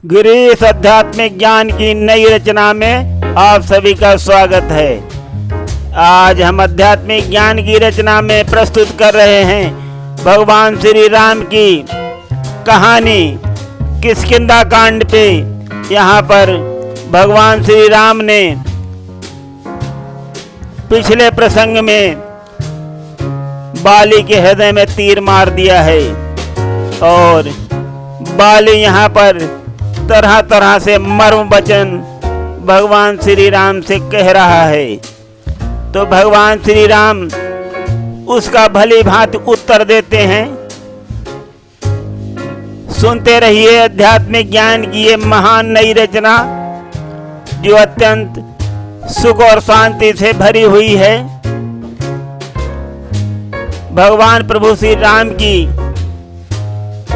गिरीश आध्यात्मिक ज्ञान की नई रचना में आप सभी का स्वागत है। आज हम आध्यात्मिक ज्ञान की रचना में प्रस्तुत कर रहे हैं भगवान श्री राम की कहानी किष्किंधा कांड पे। यहाँ पर भगवान श्री राम ने पिछले प्रसंग में बाली के हृदय में तीर मार दिया है और बाली यहाँ पर तरह तरह से मर्म वचन भगवान श्री राम से कह रहा है। तो भगवान श्री राम उसका भली भांति उत्तर देते हैं। सुनते रहिए आध्यात्मिक ज्ञान की ये महान नई रचना जो अत्यंत सुख और शांति से भरी हुई है। भगवान प्रभु श्री राम की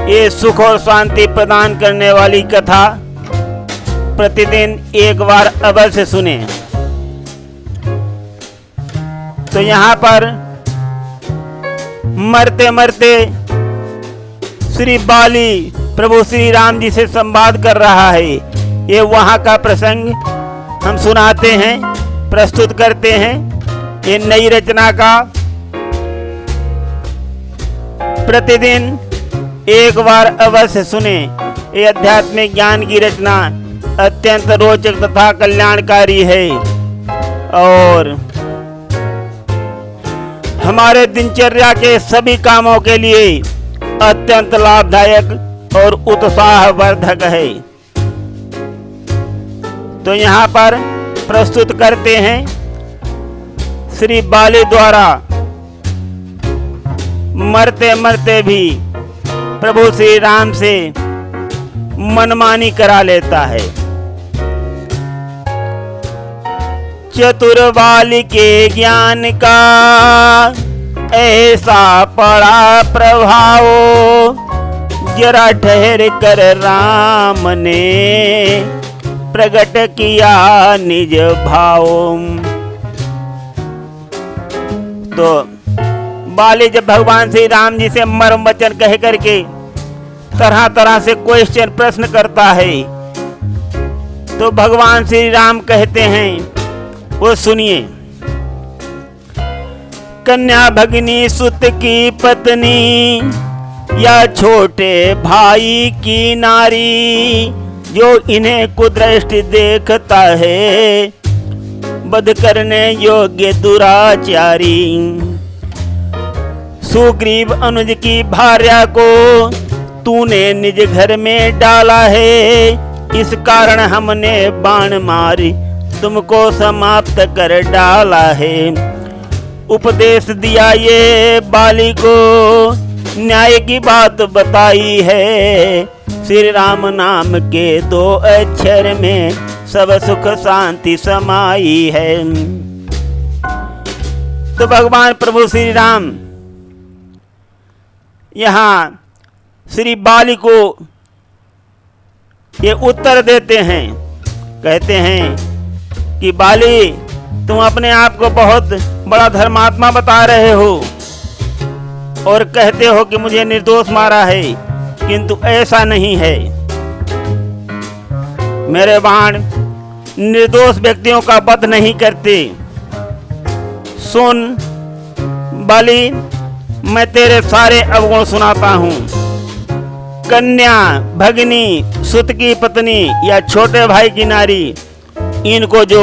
ये सुख और शांति प्रदान करने वाली कथा प्रतिदिन एक बार अवश्य सुने। तो यहाँ पर मरते मरते श्री बाली प्रभु श्री राम जी से संवाद कर रहा है। ये वहाँ का प्रसंग हम सुनाते हैं, प्रस्तुत करते हैं। ये नई रचना का प्रतिदिन एक बार अवश्य सुने। ये आध्यात्मिक ज्ञान की रचना अत्यंत रोचक तथा कल्याणकारी है और हमारे दिनचर्या के सभी कामों के लिए अत्यंत लाभदायक और उत्साहवर्धक है। तो यहाँ पर प्रस्तुत करते हैं श्री बाली द्वारा मरते मरते भी प्रभु श्री राम से मनमानी करा लेता है। चतुर बाली के ज्ञान का ऐसा पड़ा प्रभाव, जरा ठहर कर राम ने प्रकट किया निज भाव। तो बाली जब भगवान श्री राम जी से मर्म वचन कह करके तरह तरह से क्वेश्चन प्रश्न करता है तो भगवान श्री राम कहते हैं, वो सुनिए। कन्या भगिनी सुत की पत्नी या छोटे भाई की नारी, जो इन्हें कुदृष्टि देखता है वध करने योग्य दुराचारी। सुग्रीव अनुज की भार्या को तूने निज घर में डाला है, इस कारण हमने बाण मारी तुमको समाप्त कर डाला है। उपदेश दिया ये बाली को, न्याय की बात बताई है। श्री राम नाम के 2 अक्षर में सब सुख शांति समाई है। तो भगवान प्रभु श्री राम यहाँ श्री बाली को ये उत्तर देते हैं। कहते हैं कि बाली, तुम अपने आप को बहुत बड़ा धर्मात्मा बता रहे हो और कहते हो कि मुझे निर्दोष मारा है, किंतु ऐसा नहीं है। मेरे बाण निर्दोष व्यक्तियों का वध नहीं करते। सुन बाली, मैं तेरे सारे अवगुण सुनाता हूँ। कन्या भगिनी सुत की पत्नी या छोटे भाई की नारी, इनको जो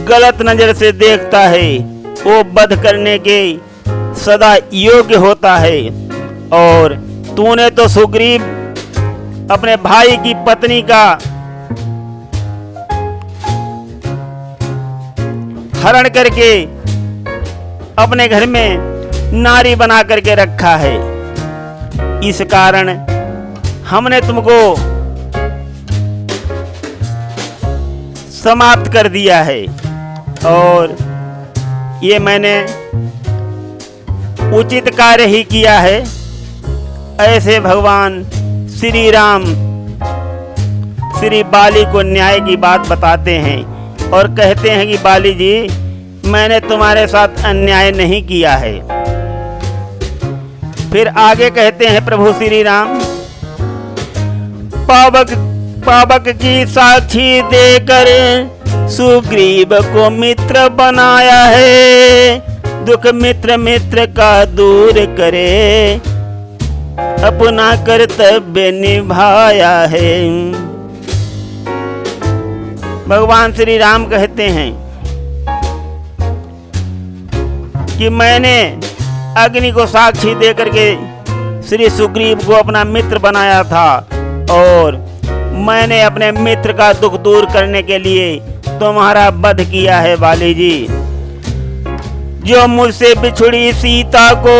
गलत नजर से देखता है वो वध करने के सदा योग्य होता है। और तूने तो सुग्रीव अपने भाई की पत्नी का हरण करके अपने घर में नारी बना करके रखा है। इस कारण हमने तुमको समाप्त कर दिया है और ये मैंने उचित कार्य ही किया है। ऐसे भगवान श्री राम श्री बाली को न्याय की बात बताते हैं और कहते हैं कि बाली जी, मैंने तुम्हारे साथ अन्याय नहीं किया है। फिर आगे कहते हैं प्रभु श्री राम, पावक की साक्षी देकर सुग्रीव को मित्र बनाया है। दुख मित्र का दूर करे, अपना कर्तव्य निभाया है। भगवान श्री राम कहते हैं कि मैंने अग्नि को साक्षी देकर के श्री सुग्रीव को अपना मित्र बनाया था, और मैंने अपने मित्र का दुख दूर करने के लिए तुम्हारा वध किया है बाली जी। जो मुझसे बिछुड़ी सीता को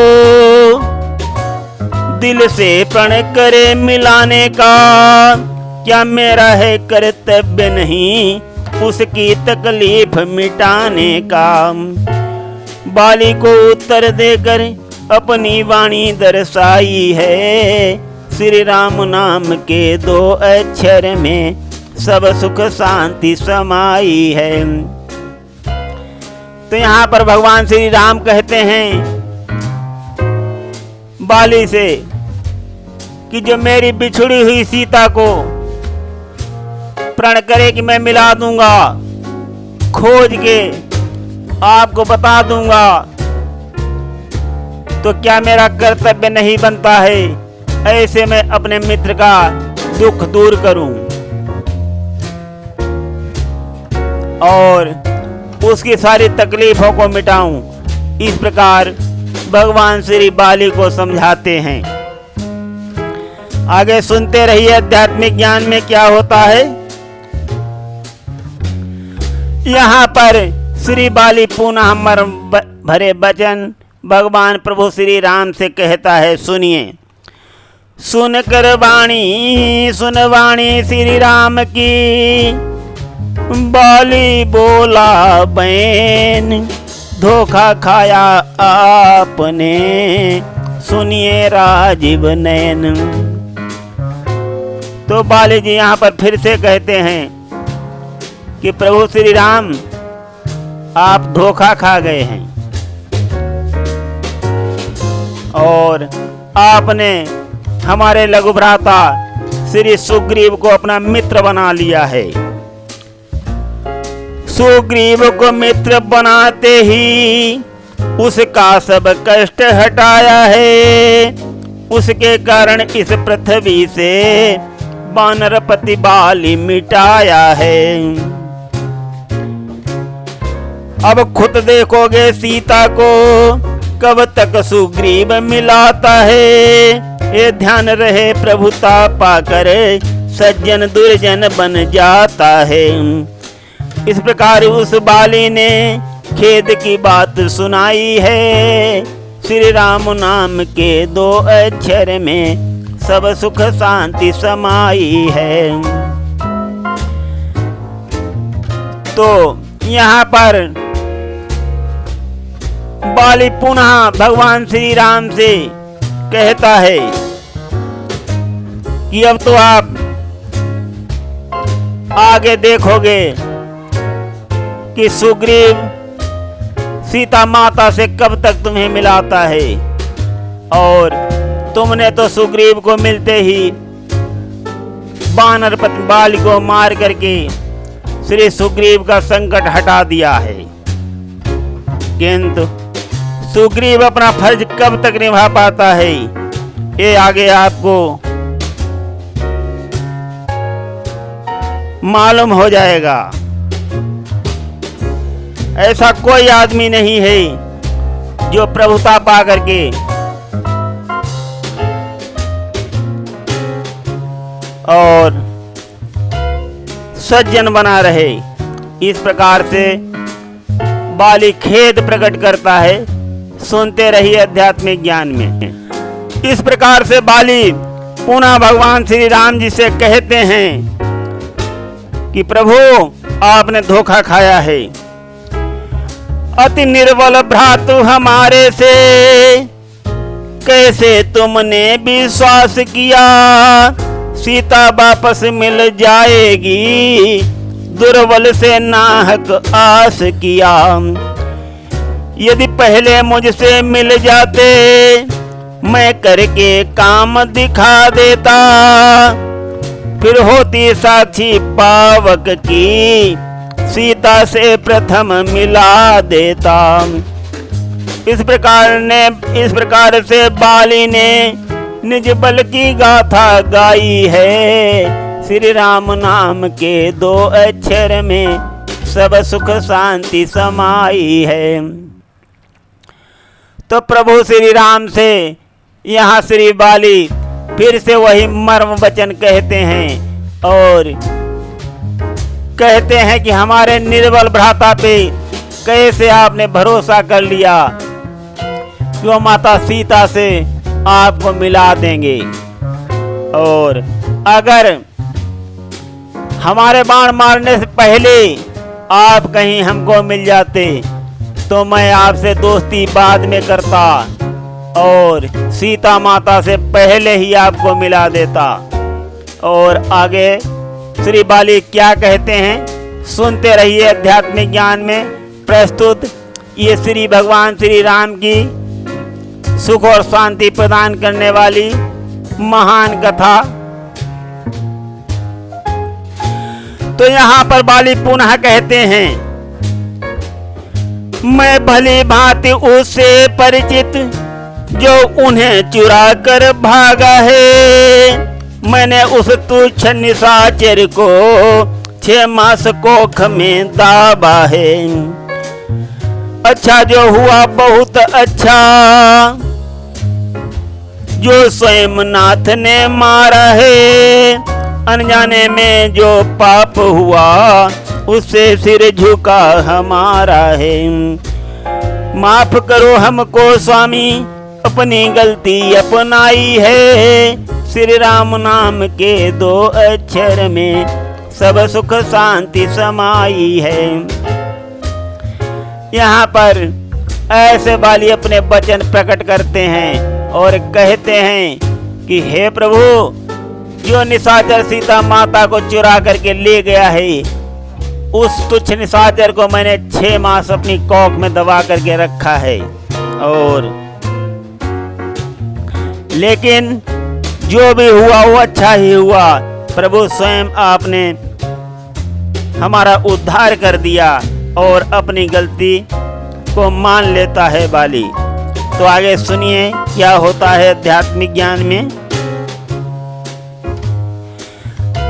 दिल से प्रण करे मिलाने का, क्या मेरा है कर्तव्य नहीं उसकी तकलीफ मिटाने का। बाली को उत्तर देकर अपनी वाणी दर्शाई है, श्री राम नाम के 2 अक्षर में सब सुख शांति समाई है। तो यहाँ पर भगवान श्री राम कहते हैं बाली से कि जो मेरी बिछुड़ी हुई सीता को प्रण करे कि मैं मिला दूंगा, खोज के आपको बता दूंगा, तो क्या मेरा कर्तव्य नहीं बनता है ऐसे मैं अपने मित्र का दुख दूर करूं और उसकी सारी तकलीफों को मिटाऊं। इस प्रकार भगवान श्री बाली को समझाते हैं। आगे सुनते रहिए आध्यात्मिक ज्ञान में क्या होता है। यहाँ पर श्री बाली पुनः मर्म भरे वचन भगवान प्रभु श्री राम से कहता है, सुनिए। सुन वाणी श्री राम की, बाली बोला बहन धोखा खाया आपने, सुनिए राजीव नयन। तो बाली जी यहाँ पर फिर से कहते हैं कि प्रभु श्री राम आप धोखा खा गए हैं और आपने हमारे लघु भ्राता श्री सुग्रीव को अपना मित्र बना लिया है। सुग्रीव को मित्र बनाते ही उसका सब कष्ट हटाया है, उसके कारण इस पृथ्वी से वानरपति बाली मिटाया है। अब खुद देखोगे सीता को कब तक सुग्रीव मिलाता है, ये ध्यान रहे प्रभुता पाकर सज्जन दुर्जन बन जाता है। इस प्रकार उस बाली ने खेद की बात सुनाई है, श्री राम नाम के 2 अक्षर में सब सुख शांति समाई है। तो यहाँ पर बाली पुनः भगवान श्री राम से कहता है कि अब तो आप आगे देखोगे कि सुग्रीव सीता माता से कब तक तुम्हें मिलाता है, और तुमने तो सुग्रीव को मिलते ही वानरपति बाली को मार करके श्री सुग्रीव का संकट हटा दिया है। किंतु सुग्रीव अपना फर्ज कब तक निभा पाता है, ये आगे आपको मालूम हो जाएगा। ऐसा कोई आदमी नहीं है जो प्रभुता पा करके और सज्जन बना रहे। इस प्रकार से बाली खेद प्रकट करता है। सुनते रहिए आध्यात्मिक ज्ञान में। इस प्रकार से बाली पुनः भगवान श्री राम जी से कहते हैं कि प्रभु आपने धोखा खाया है, अति निर्बल भ्रातु हमारे से कैसे तुमने विश्वास किया, सीता वापस मिल जाएगी, दुर्बल से नाहक आस किया। यदि पहले मुझसे मिल जाते मैं करके काम दिखा देता, फिर होती साक्षी पावक की, सीता से प्रथम मिला देता। इस प्रकार से बाली ने निज बल की गाथा गाई है। श्री राम नाम के 2 अक्षर में सब सुख शांति समाई है। तो प्रभु श्री राम से यहाँ श्री बाली फिर से वही मर्म वचन कहते हैं और कहते हैं कि हमारे निर्बल भ्राता पे कैसे आपने भरोसा कर लिया कि वो माता सीता से आपको मिला देंगे, और अगर हमारे बाण मारने से पहले आप कहीं हमको मिल जाते तो मैं आपसे दोस्ती बाद में करता और सीता माता से पहले ही आपको मिला देता। और आगे श्री बाली क्या कहते हैं सुनते रहिए। आध्यात्मिक ज्ञान में प्रस्तुत ये श्री भगवान श्री राम की सुख और शांति प्रदान करने वाली महान कथा। तो यहाँ पर बाली पुनः कहते हैं, मैं भली भांति उससे परिचित जो उन्हें चुरा कर भागा है। मैंने उस तुच्छ निशाचर को 6 मास कोख में दाबा है। अच्छा जो हुआ बहुत अच्छा, जो स्वयं नाथ ने मारा है। अनजाने में जो पाप हुआ उससे सिर झुका हमारा है। माफ करो हमको स्वामी, अपनी गलती अपनाई है। श्री राम नाम के 2 अक्षर में सब सुख शांति समाई है। यहाँ पर ऐसे बाली अपने वचन प्रकट करते हैं और कहते हैं कि हे प्रभु, जो निशाचर सीता माता को चुरा करके ले गया है, उस तुच्छ निशाचर को मैंने 6 मास अपनी कोख में दबा करके रखा है। और लेकिन जो भी हुआ वो अच्छा ही हुआ। प्रभु स्वयं आपने हमारा उद्धार कर दिया और अपनी गलती को मान लेता है बाली। तो आगे सुनिए क्या होता है आध्यात्मिक ज्ञान में।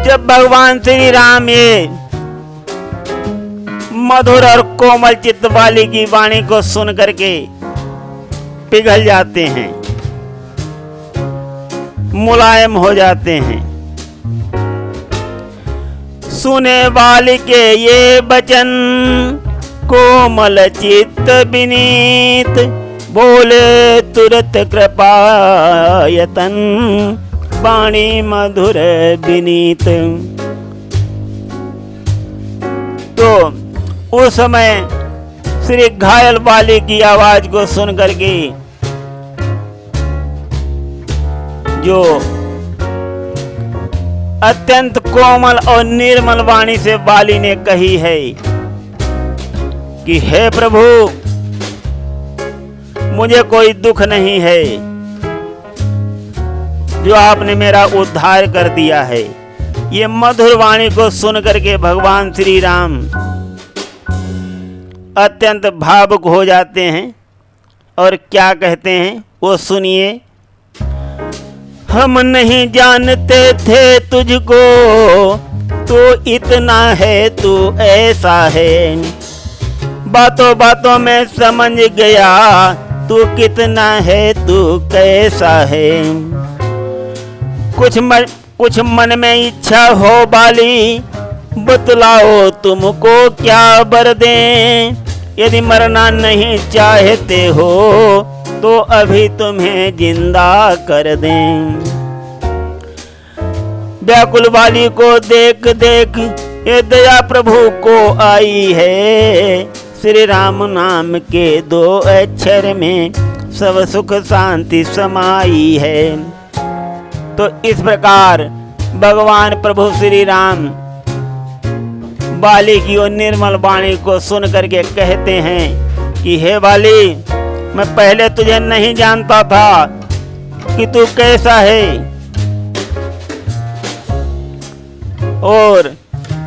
जब भगवान श्री राम ये मधुर और कोमल चित्त बाली की वाणी को सुन करके पिघल जाते हैं, मुलायम हो जाते हैं। सुने बाली के ये वचन कोमल चित्त विनीत, बोले तुरत कृपायतन वाणी मधुर विनीत। तो उस समय श्री घायल बाली की आवाज को सुन करके जो अत्यंत कोमल और निर्मल वाणी से बाली ने कही है कि हे प्रभु, मुझे कोई दुख नहीं है, जो आपने मेरा उद्धार कर दिया है। ये मधुर वाणी को सुन करके भगवान श्री राम अत्यंत भावुक हो जाते हैं और क्या कहते हैं वो सुनिए। हम नहीं जानते थे तुझको, तू इतना है, तू ऐसा है। बातों बातों में समझ गया, तू कितना है, तू कैसा है। कुछ मन में इच्छा हो बाली, बतलाओ तुमको क्या बर दें। यदि मरना नहीं चाहते हो तो अभी तुम्हें जिंदा कर दें। व्याकुल बाली को देख देख ये दया प्रभु को आई है। श्री राम नाम के 2 अक्षर में सब सुख शांति समाई है। तो इस प्रकार भगवान प्रभु श्री राम बाली की और निर्मल वाणी को सुन करके कहते हैं कि हे बाली, मैं पहले तुझे नहीं जानता था कि तू कैसा है। और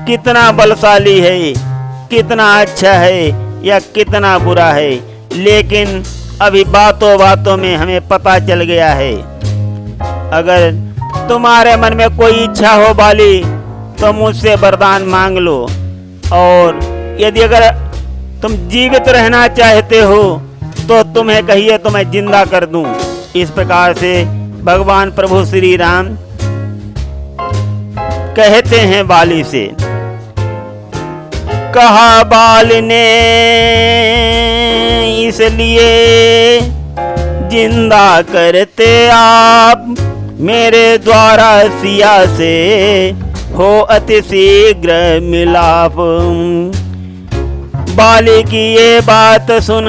कितना बलशाली है, कितना अच्छा है या कितना बुरा है, लेकिन अभी बातों बातों में हमें पता चल गया है। अगर तुम्हारे मन में कोई इच्छा हो बाली तो मुझसे वरदान मांग लो, और यदि अगर तुम जीवित रहना चाहते हो तो तुम्हें कहिए तो मैं जिंदा कर दूं। इस प्रकार से भगवान प्रभु श्री राम कहते हैं बाली से। कहा बाल ने इसलिए जिंदा करते आप, मेरे द्वारा सिया से हो अति शीघ्र मिलाप। बाली की ये बात सुन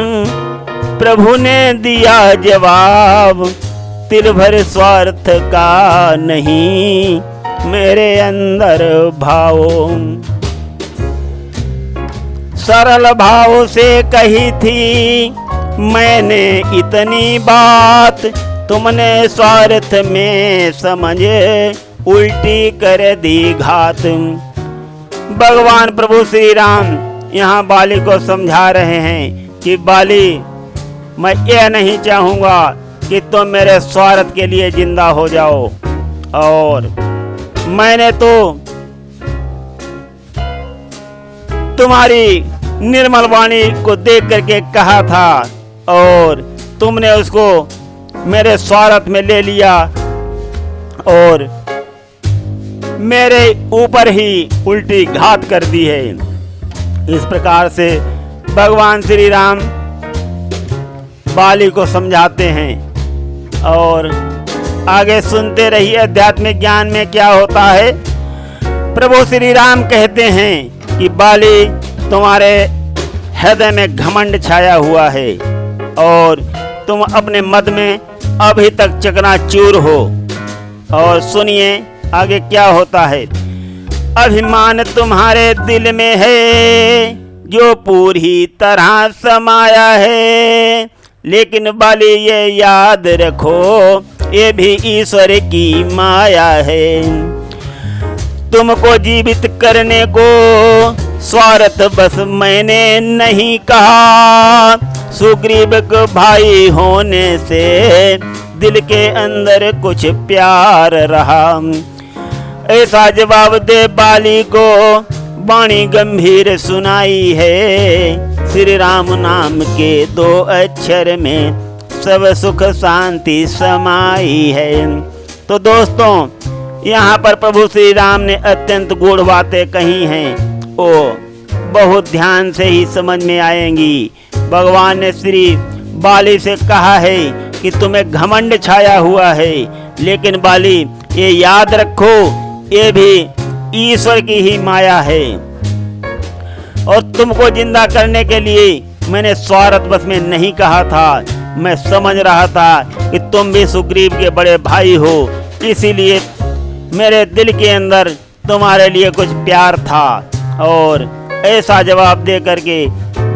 प्रभु ने दिया जवाब, तिल भर स्वार्थ का नहीं मेरे अंदर भाव। सरल भाव से कही थी मैंने इतनी बात, तुमने स्वार्थ में समझ उल्टी कर दी घात। भगवान प्रभु श्री राम यहाँ बाली को समझा रहे हैं कि बाली, मैं यह नहीं चाहूँगा कि तुम मेरे स्वार्थ के लिए जिंदा हो जाओ, और मैंने तो तुम्हारी निर्मल वाणी को देख करके कहा था और तुमने उसको मेरे स्वार्थ में ले लिया और मेरे ऊपर ही उल्टी घात कर दी है। इस प्रकार से भगवान श्री राम बाली को समझाते हैं, और आगे सुनते रहिए आध्यात्मिक ज्ञान में क्या होता है। प्रभु श्री राम कहते हैं कि बाली, तुम्हारे हृदय में घमंड छाया हुआ है और तुम अपने मद में अभी तक चकनाचूर हो। और सुनिए आगे क्या होता है। अभिमान तुम्हारे दिल में है जो पूरी तरह समाया है, लेकिन बाली ये याद रखो ये भी ईश्वर की माया है। तुमको जीवित करने को स्वार्थ बस मैंने नहीं कहा, सुग्रीव को भाई होने से दिल के अंदर कुछ प्यार रहा। ऐसा जवाब दे बाली को वाणी गंभीर सुनाई है, श्री राम नाम के 2 अक्षर में सब सुख शांति समाई है। तो दोस्तों, यहाँ पर प्रभु श्री राम ने अत्यंत गूढ़ बातें कही हैं, वो बहुत ध्यान से ही समझ में आएंगी। भगवान ने श्री बाली से कहा है कि तुम्हें घमंड छाया हुआ है, लेकिन बाली ये याद रखो ये भी ईश्वर की ही माया है, और तुमको जिंदा करने के लिए मैंने स्वार्थ बस में नहीं कहा था। मैं समझ रहा था कि तुम भी सुग्रीव के बड़े भाई हो, इसीलिए मेरे दिल के अंदर तुम्हारे लिए कुछ प्यार था। और ऐसा जवाब दे करके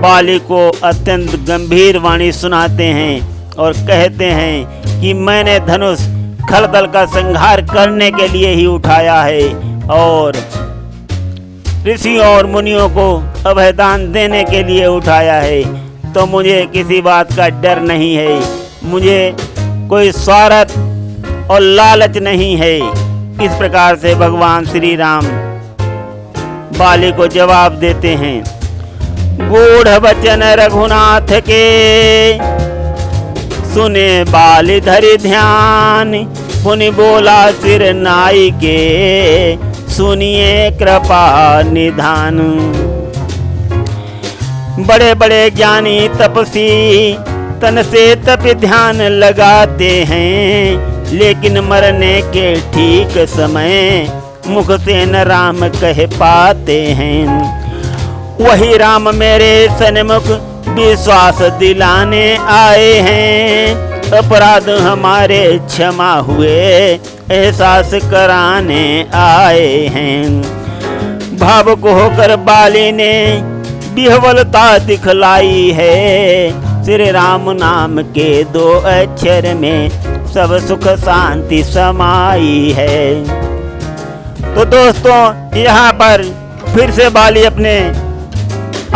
बाली को अत्यंत गंभीर वाणी सुनाते हैं और कहते हैं कि मैंने धनुष खलदल का संहार करने के लिए ही उठाया है, और ऋषियों और मुनियों को अभयदान देने के लिए उठाया है। तो मुझे किसी बात का डर नहीं है, मुझे कोई स्वार्थ और लालच नहीं है। इस प्रकार से भगवान श्री राम बाली को जवाब देते हैं। गूढ़ वचन रघुनाथ के सुने बाली धरि ध्यान, पुनि बोला सिर नाई के सुनिए कृपा निधान। बड़े बड़े ज्ञानी तपसी तन से तप ध्यान लगाते हैं, लेकिन मरने के ठीक समय मुख से न राम कह पाते हैं। वही राम मेरे सन्मुख विश्वास दिलाने आए हैं, अपराध हमारे क्षमा हुए एहसास कराने आए हैं। भावुक होकर बाली ने विह्वलता दिखलाई है, श्री राम नाम के 2 अक्षर में सब सुख शांति समाई है। तो दोस्तों यहाँ पर फिर से बाली अपने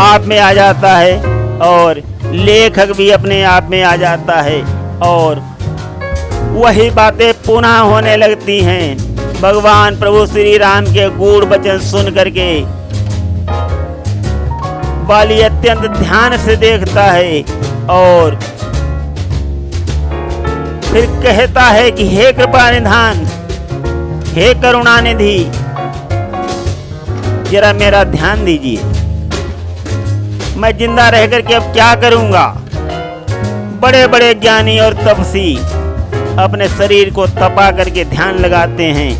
आप में आ जाता है और लेखक भी अपने आप में आ जाता है और वही बातें पुनः होने लगती हैं। भगवान प्रभु श्री राम के गूढ़ वचन सुन करके बाली अत्यंत ध्यान से देखता है और फिर कहता है कि हे कृपा निधान, हे करुणा निधि, जरा मेरा ध्यान दीजिए। मैं जिंदा रह करके अब क्या करूंगा। बड़े बड़े ज्ञानी और तपसी अपने शरीर को तपा करके ध्यान लगाते हैं,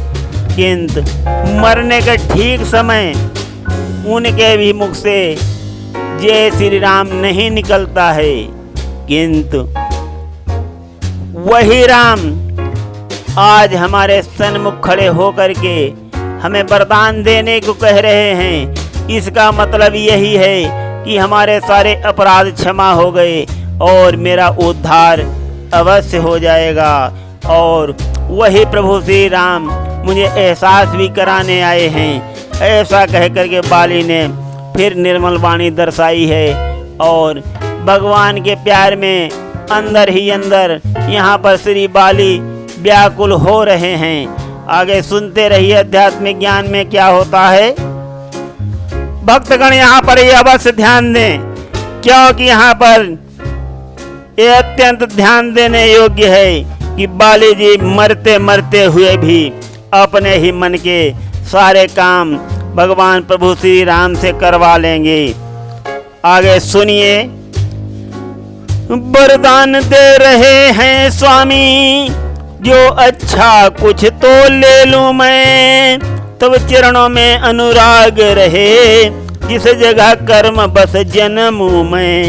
किंतु मरने का ठीक समय उनके भी मुख से जय श्री राम नहीं निकलता है। किंतु वही राम आज हमारे सन्मुख खड़े होकर के हमें वरदान देने को कह रहे हैं। इसका मतलब यही है कि हमारे सारे अपराध क्षमा हो गए और मेरा उद्धार अवश्य हो जाएगा। और वही प्रभु श्री राम मुझे एहसास भी कराने आए हैं। ऐसा कह करके बाली ने फिर निर्मल वाणी दर्शाई है और भगवान के प्यार में अंदर ही अंदर यहाँ पर श्री बाली व्याकुल हो रहे हैं। आगे सुनते रहिए आध्यात्मिक ज्ञान में क्या होता है। भक्तगण यहाँ पर ये अवश्य ध्यान दें, क्योंकि यहाँ पर ये अत्यंत ध्यान देने योग्य है कि बाली जी मरते मरते हुए भी अपने ही मन के सारे काम भगवान प्रभु श्री राम से करवा लेंगे। आगे सुनिए। वरदान दे रहे हैं स्वामी, जो अच्छा कुछ तो ले लूं मैं, तब चरणों में अनुराग रहे, जिस जगह कर्म बस जन्मूं मैं।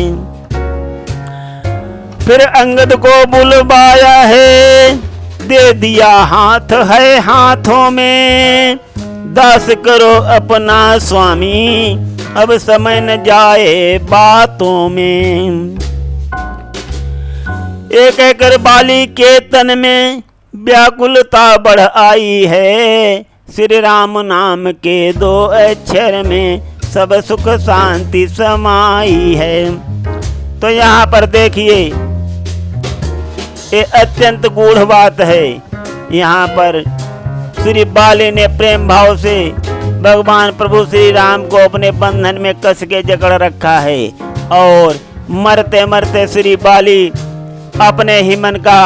फिर अंगद को बुलवाया है, दे दिया हाथ है हाथों में, दास करो अपना स्वामी, अब समय न जाए बातों में। एक एक बाली के तन में व्याकुलता बढ़ आई है, श्री राम नाम के दो अक्षर में सब सुख शांति समाई है। तो यहाँ पर देखिए ये अत्यंत गूढ़ बात है। यहाँ पर श्री बाली ने प्रेम भाव से भगवान प्रभु श्री राम को अपने बंधन में कस के जकड़ रखा है और मरते मरते श्री बाली अपने ही मन का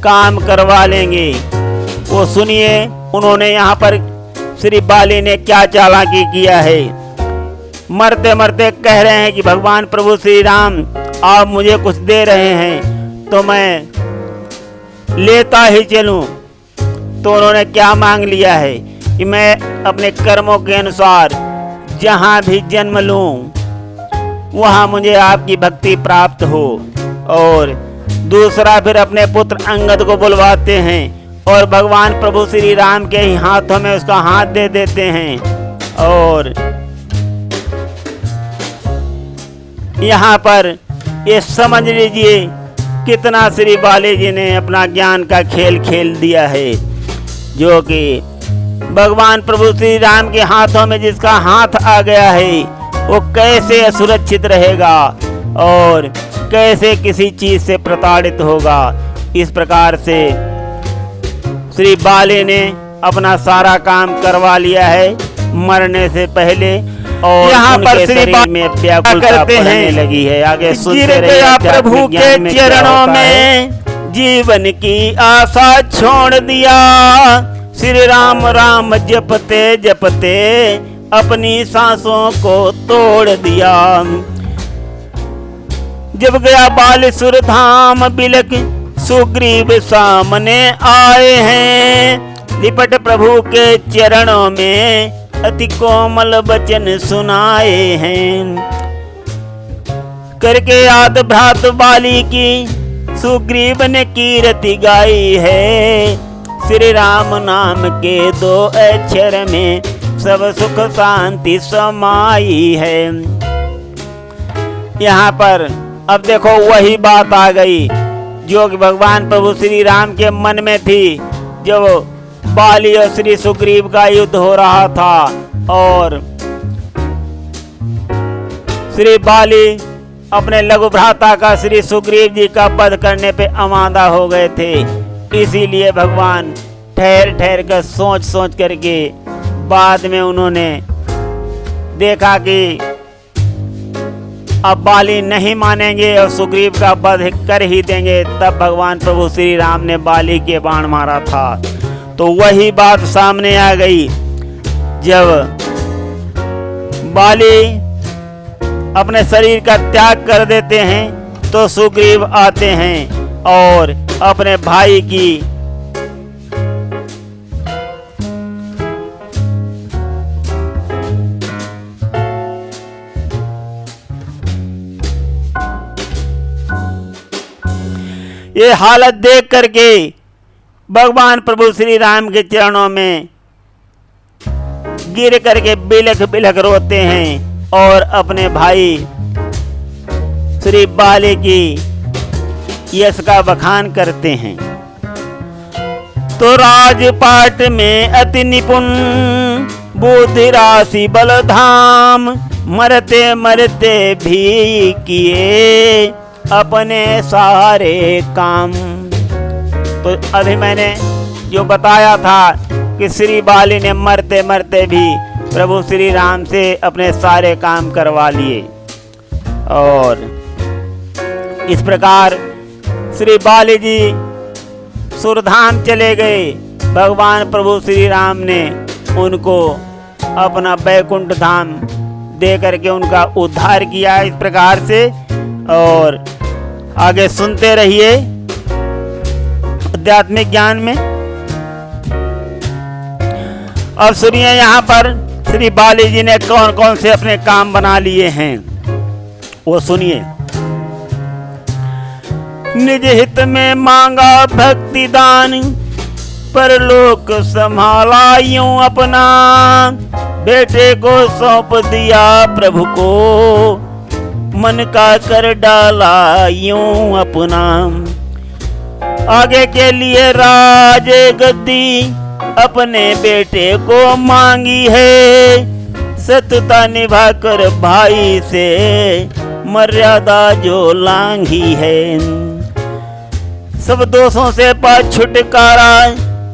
काम करवा लेंगे। वो सुनिए उन्होंने यहाँ पर श्री बाली ने क्या चालाकी किया है। मरते मरते कह रहे हैं कि भगवान प्रभु श्री राम आप मुझे कुछ दे रहे हैं तो मैं लेता ही चलूं। तो उन्होंने क्या मांग लिया है कि मैं अपने कर्मों के अनुसार जहाँ भी जन्म लूं वहाँ मुझे आपकी भक्ति प्राप्त हो। और दूसरा फिर अपने पुत्र अंगद को बुलवाते हैं और भगवान प्रभु श्री राम के ही हाथों में उसका हाथ दे देते हैं। और यहाँ पर ये समझ लीजिए कितना श्री बाली जी ने अपना ज्ञान का खेल खेल दिया है, जो कि भगवान प्रभु श्री राम के हाथों में जिसका हाथ आ गया है वो कैसे असुरक्षित रहेगा और कैसे किसी चीज से प्रताड़ित होगा। इस प्रकार से श्री बाली ने अपना सारा काम करवा लिया है मरने से पहले और यहाँ पर श्री में व्याकुलता बढ़ने लगी है। आगे सुनते रहिए। प्रभु के चरणों में जीवन की आशा छोड़ दिया, श्री राम राम जपते जपते अपनी सांसों को तोड़ दिया। जब गया बालेश्वर धाम बिलक सुग्रीव सामने आए हैं, लिपट प्रभु के चरणों में अति कोमल वचन सुनाए हैं। करके याद भ्रात बाली की सुग्रीव ने कीर्ति गाई है, श्री राम नाम के दो अक्षर में सब सुख शांति समाई है। यहाँ पर अब देखो वही बात आ गई जो कि भगवान प्रभु श्री राम के मन में थी। जब बाली और श्री सुग्रीव का युद्ध हो रहा था और श्री बाली अपने लघु भ्राता का श्री सुग्रीव जी का वध करने पे आमादा हो गए थे। इसीलिए भगवान ठहर ठहर कर सोच सोच करके बाद में उन्होंने देखा कि अब बाली नहीं मानेंगे और सुग्रीव का वध कर ही देंगे, तब भगवान प्रभु श्री राम ने बाली के बाण मारा था। तो वही बात सामने आ गई, जब बाली अपने शरीर का त्याग कर देते हैं तो सुग्रीव आते हैं और अपने भाई की ये हालत देख करके भगवान प्रभु श्री राम के चरणों में गिर करके बिलख बिलख रोते हैं और अपने भाई श्री बाली की यश का बखान करते हैं। तो राजपाट में अति निपुण बुद्धि राशि बल धाम, मरते मरते भी किए अपने सारे काम। तो अभी मैंने जो बताया था कि श्री बाली ने मरते मरते भी प्रभु श्री राम से अपने सारे काम करवा लिए और इस प्रकार श्री बाली जी सुरधाम चले गए। भगवान प्रभु श्री राम ने उनको अपना बैकुंठ धाम दे करके उनका उद्धार किया इस प्रकार से। और आगे सुनते रहिए आध्यात्मिक ज्ञान में। अब सुनिए यहाँ पर श्री बाली जी ने कौन कौन से अपने काम बना लिए हैं, वो सुनिए। निज हित में मांगा भक्ति दान, परलोक संभाला यूं अपना, बेटे को सौंप दिया प्रभु को, मन का कर डाला यूं अपना। आगे के लिए राज गद्दी अपने बेटे को मांगी है, सत्यता निभा कर भाई से मर्यादा जो लांघी है। सब दोषों से पा छुटकारा,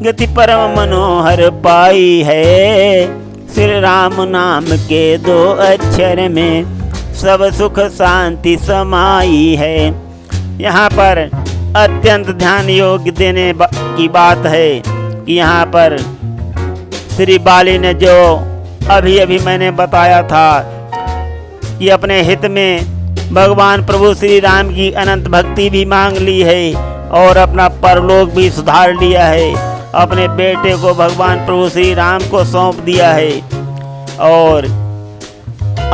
गति परम मनोहर पाई है, श्री राम नाम के 2 अक्षर में सब सुख शांति समाई है। यहाँ पर अत्यंत ध्यान योग्य देने की बात है कि यहाँ पर श्री बाली ने जो अभी अभी मैंने बताया था कि अपने हित में भगवान प्रभु श्री राम की अनंत भक्ति भी मांग ली है और अपना परलोक भी सुधार लिया है, अपने बेटे को भगवान प्रभु श्री राम को सौंप दिया है। और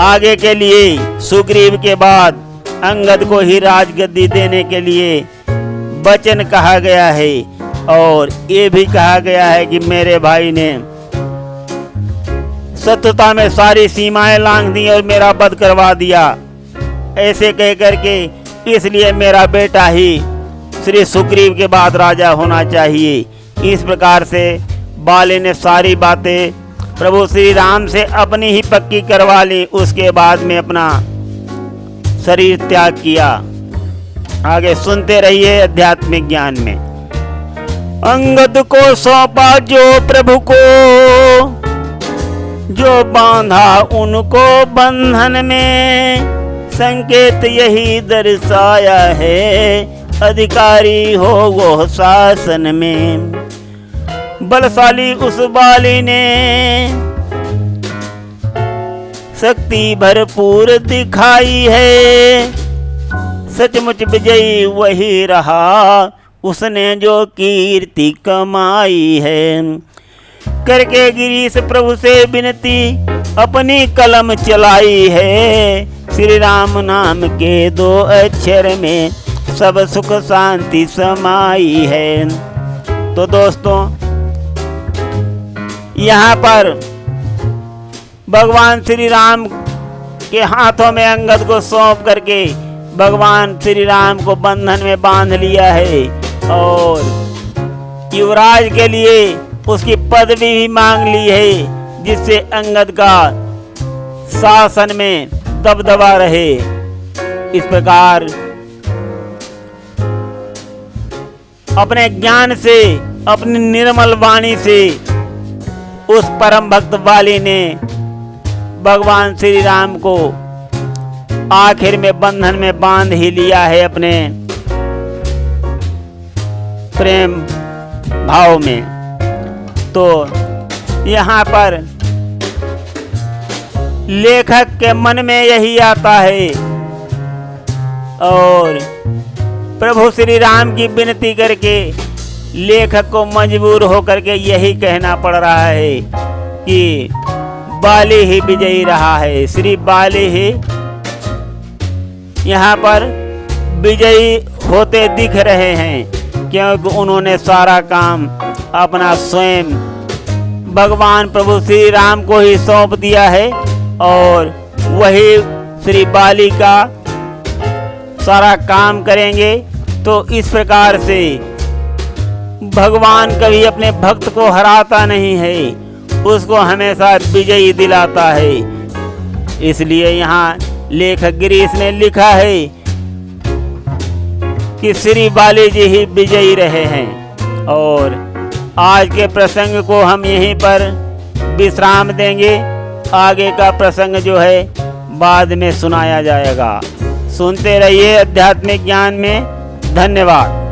आगे के लिए सुग्रीव के बाद अंगद को ही राजगद्दी देने के लिए वचन कहा गया है और ये भी कहा गया है कि मेरे भाई ने सत्यता में सारी सीमाएं लांघ दी और मेरा वध करवा दिया, ऐसे कह करके इसलिए मेरा बेटा ही श्री सुग्रीव के बाद राजा होना चाहिए। इस प्रकार से बाली ने सारी बातें प्रभु श्री राम से अपनी ही पक्की करवा ली, उसके बाद में अपना शरीर त्याग किया। आगे सुनते रहिए आध्यात्मिक ज्ञान में। अंगद को सौंपा जो प्रभु को, जो बांधा उनको बंधन में, संकेत यही दर्शाया है, अधिकारी हो वो शासन में। बलशाली उस बाली ने शक्ति भरपूर दिखाई है, सचमुच विजयी वही रहा, उसने जो कीर्ति कमाई है। करके गिरीश प्रभु से विनती अपनी कलम चलाई है, श्री राम नाम के 2 अक्षर में सब सुख शांति समाई है। तो दोस्तों यहाँ पर भगवान श्री राम के हाथों में अंगद को सौंप करके भगवान श्री राम को बंधन में बांध लिया है और युवराज के लिए उसकी पदवी भी मांग ली है, जिससे अंगद का शासन में दबदबा रहे। इस प्रकार अपने ज्ञान से, अपनी निर्मल वाणी से उस परम भक्त वाली ने भगवान श्री राम को आखिर में बंधन में बांध ही लिया है अपने प्रेम भाव में। तो यहाँ पर लेखक के मन में यही आता है और प्रभु श्री राम की विनती करके लेखक को मजबूर होकर के यही कहना पड़ रहा है कि बाली ही विजयी रहा है। श्री बाली ही यहाँ पर विजयी होते दिख रहे हैं, क्योंकि उन्होंने सारा काम अपना स्वयं भगवान प्रभु श्री राम को ही सौंप दिया है और वही श्री बाली का सारा काम करेंगे। तो इस प्रकार से भगवान कभी अपने भक्त को हराता नहीं है, उसको हमेशा विजयी दिलाता है। इसलिए यहाँ लेखक गिरीश ने लिखा है कि श्री बाली जी ही विजयी रहे हैं। और आज के प्रसंग को हम यहीं पर विश्राम देंगे। आगे का प्रसंग जो है बाद में सुनाया जाएगा। सुनते रहिए आध्यात्मिक ज्ञान में। धन्यवाद।